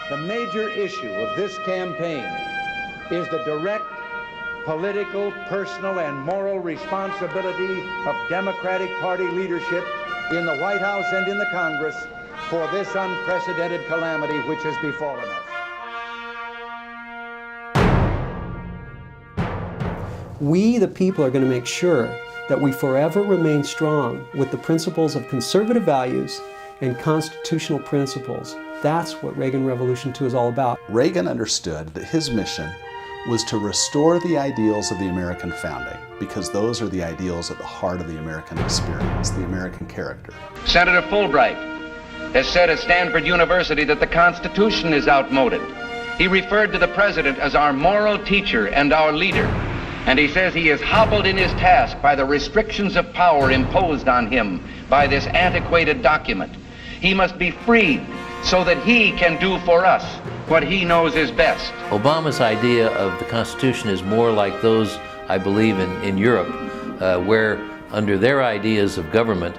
The major issue of this campaign is the direct political, personal, and moral responsibility of Democratic Party leadership in the White House and in the Congress for this unprecedented calamity which has befallen us. We, the people, are going to make sure that we forever remain strong with the principles of conservative values and constitutional principles. That's what Reagan Revolution 2 is all about. Reagan understood that his mission was to restore the ideals of the American founding, because those are the ideals at the heart of the American experience, the American character. Senator Fulbright has said at Stanford University that the Constitution is outmoded. He referred to the President as our moral teacher and our leader. And he says he is hobbled in his task by the restrictions of power imposed on him by this antiquated document. He must be freed so that he can do for us what he knows is best. Obama's idea of the Constitution is more like those, I believe, in Europe, where under their ideas of government,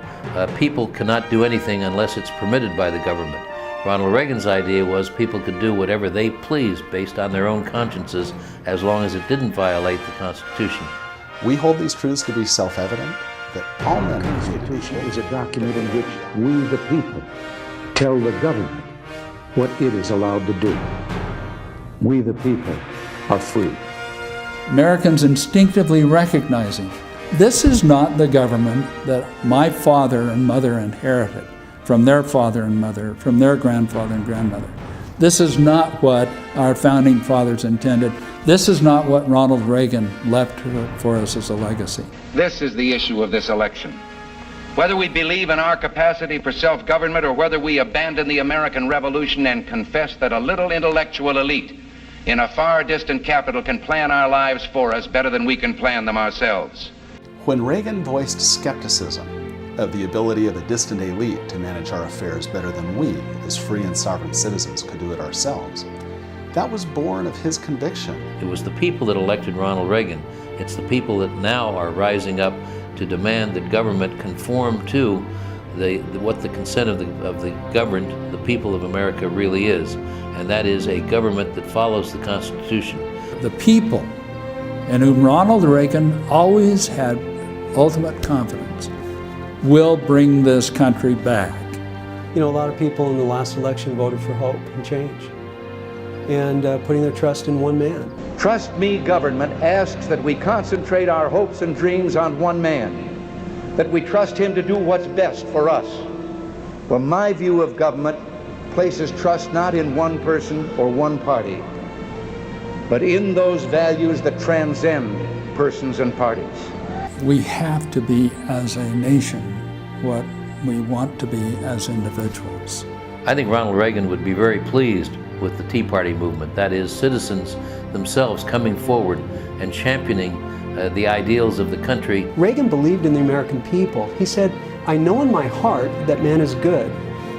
people cannot do anything unless it's permitted by the government. Ronald Reagan's idea was people could do whatever they pleased based on their own consciences as long as it didn't violate the Constitution. We hold these truths to be self-evident, that all men are free to be. The Constitution is a document in which we, the people, tell the government what it is allowed to do. We, the people, are free. Americans instinctively recognizing this is not the government that my father and mother inherited from their father and mother, from their grandfather and grandmother. This is not what our founding fathers intended. This is not what Ronald Reagan left for us as a legacy. This is the issue of this election. Whether we believe in our capacity for self-government or whether we abandon the American Revolution and confess that a little intellectual elite in a far distant capital can plan our lives for us better than we can plan them ourselves. When Reagan voiced skepticism of the ability of a distant elite to manage our affairs better than we, as free and sovereign citizens, could do it ourselves, that was born of his conviction. It was the people that elected Ronald Reagan. It's the people that now are rising up to demand that government conform to what the consent of the governed, the people of America, really is. And that is a government that follows the Constitution. The people, in whom Ronald Reagan always had ultimate confidence, will bring this country back. You know, a lot of people in the last election voted for hope and change and putting their trust in one man. Trust me government asks that we concentrate our hopes and dreams on one man, that we trust him to do what's best for us. Well, my view of government places trust not in one person or one party, but in those values that transcend persons and parties. We have to be, as a nation, what we want to be as individuals. I think Ronald Reagan would be very pleased with the Tea Party movement. That is, citizens themselves coming forward and championing the ideals of the country. Reagan believed in the American people. He said, I know in my heart that man is good,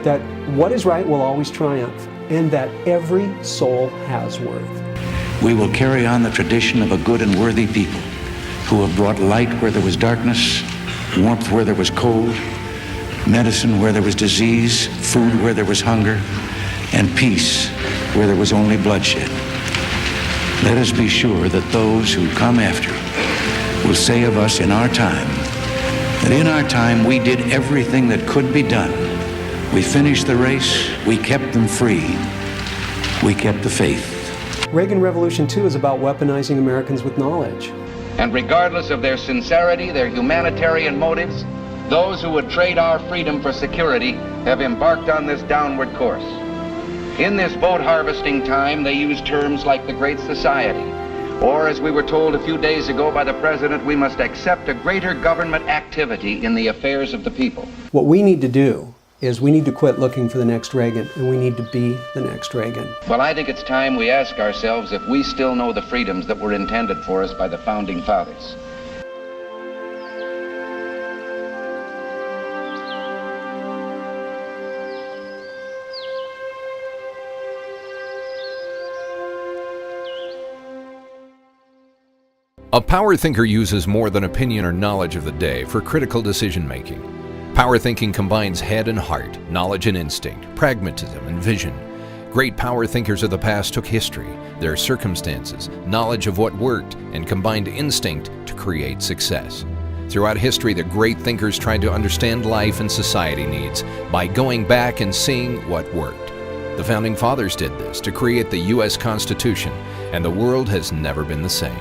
that what is right will always triumph, and that every soul has worth. We will carry on the tradition of a good and worthy people who have brought light where there was darkness, warmth where there was cold, medicine where there was disease, food where there was hunger, and peace where there was only bloodshed. Let us be sure that those who come after will say of us in our time, that in our time we did everything that could be done. We finished the race, we kept them free, we kept the faith. Reagan Revolution 2 is about weaponizing Americans with knowledge. And regardless of their sincerity, their humanitarian motives, those who would trade our freedom for security have embarked on this downward course. In this vote harvesting time, they use terms like the Great Society, or as we were told a few days ago by the President, we must accept a greater government activity in the affairs of the people. What we need to do is we need to quit looking for the next Reagan, and we need to be the next Reagan. Well, I think it's time we ask ourselves if we still know the freedoms that were intended for us by the Founding Fathers. A power thinker uses more than opinion or knowledge of the day for critical decision-making. Power thinking combines head and heart, knowledge and instinct, pragmatism and vision. Great power thinkers of the past took history, their circumstances, knowledge of what worked, and combined instinct to create success. Throughout history, the great thinkers tried to understand life and society needs by going back and seeing what worked. The Founding Fathers did this to create the U.S. Constitution, and the world has never been the same.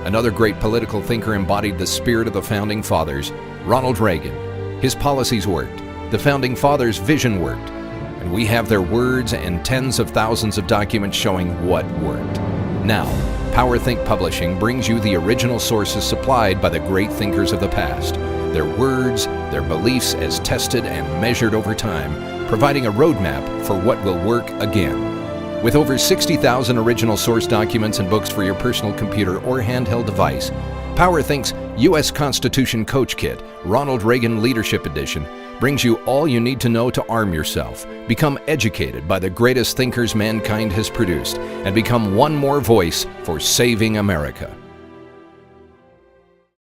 Another great political thinker embodied the spirit of the Founding Fathers, Ronald Reagan. His policies worked. The Founding Fathers' vision worked. And we have their words and tens of thousands of documents showing what worked. Now, PowerThink Publishing brings you the original sources supplied by the great thinkers of the past, their words, their beliefs as tested and measured over time, providing a roadmap for what will work again. With over 60,000 original source documents and books for your personal computer or handheld device, PowerThink's U.S. Constitution Coach Kit, Ronald Reagan Leadership Edition, brings you all you need to know to arm yourself, become educated by the greatest thinkers mankind has produced, and become one more voice for saving America.